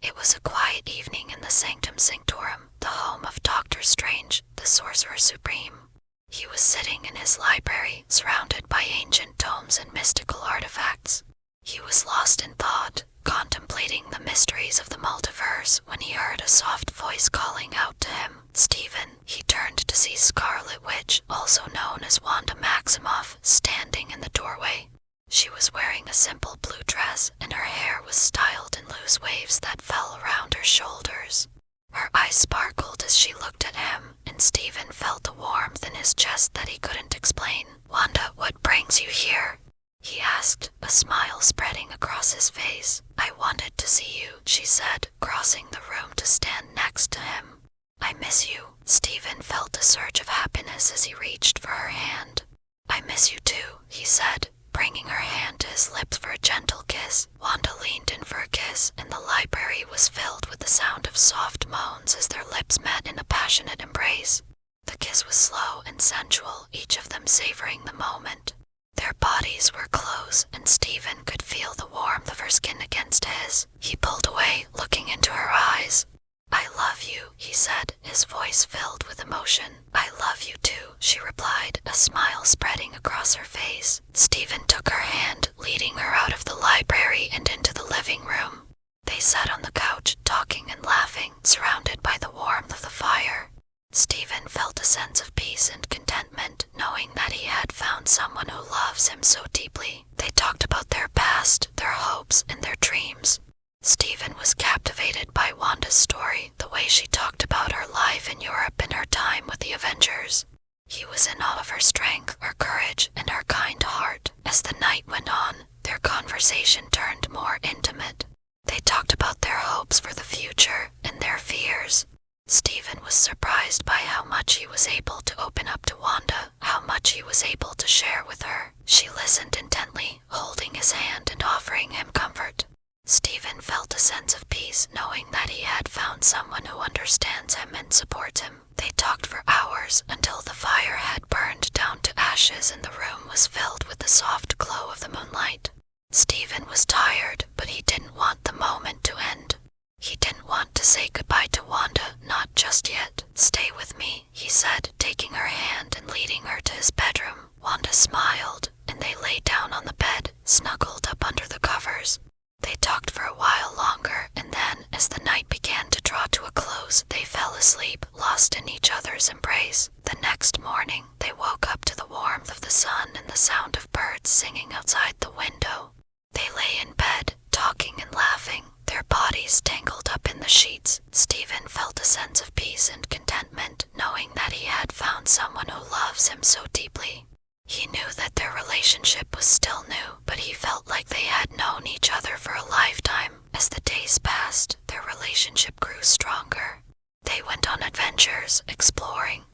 It was a quiet evening in the Sanctum Sanctorum, the home of Doctor Strange, the Sorcerer Supreme. He was sitting in his library, surrounded by ancient tomes and mystical artifacts. He was lost in thought, contemplating the mysteries of the multiverse when he heard a soft voice calling out to him, "Stephen." He turned to see Scarlet Witch, also known as Wanda Maximoff, standing in the doorway. She was wearing a simple blue dress, and her hair was styled in loose waves that fell around her shoulders. Her eyes sparkled as she looked at him, and Stephen felt a warmth in his chest that he couldn't explain. "Wanda, what brings you here?" he asked, a smile spreading across his face. "I wanted to see you," she said, crossing the room to stand next to him. "I miss you." Stephen felt a surge of happiness as he reached for her hand. "I miss you too," he said, bringing her hand to his lips for a gentle kiss. Wanda leaned in for a kiss, and the library was filled with the sound of soft moans as their lips met in a passionate embrace. The kiss was slow and sensual, each of them savoring the moment. Their bodies were close, and Stephen could feel the warmth of her skin against his. He pulled away, looking into her eyes. "I love you," he said, his voice filled with emotion. "I love you too," she replied, a smile spreading across her face. Stephen took her hand, leading her out of the library and into the living room. They sat on the couch, talking and laughing, surrounded by the warmth of the fire. Stephen felt a sense of peace and contentment, knowing that he had found someone who loves him so deeply. They talked about their past, their hopes, and their dreams. Stephen was captivated by Wanda's story, the way she talked about her life in Europe and her time with the Avengers. He was in awe of her strength, her courage, and her kind heart. As the night went on, their conversation turned more intimate. They talked about their hopes for the future and their fears. Stephen was surprised by how much he was able to open up to Wanda, how much he was able to share with her. She listened intently, holding his hand and offering him comfort. Stephen felt a sense of peace, knowing that he had found someone who understands him and supports him. They talked for hours, until the fire had burned down to ashes and the room was filled with the soft glow of the moonlight. Stephen was tired, but he didn't want the moment to end. He didn't want to say goodbye to Wanda, not just yet. "Stay with me," he said, taking her hand and leading her to his bedroom. Wanda smiled, and they lay down on the bed, snuggled up under the covers. They talked for a while longer, and then, as the night began to draw to a close, they fell asleep, lost in each other's embrace. The next morning, they woke up to the warmth of the sun and the sound of birds singing outside the window. They lay in bed, talking and laughing, their bodies tangled up in the sheets. Stephen felt a sense of peace and contentment, knowing that he had found someone who loves him so deeply. He knew that their relationship was still new, but he felt like they had known each other for a lifetime. As the days passed, their relationship grew stronger. They went on adventures, exploring,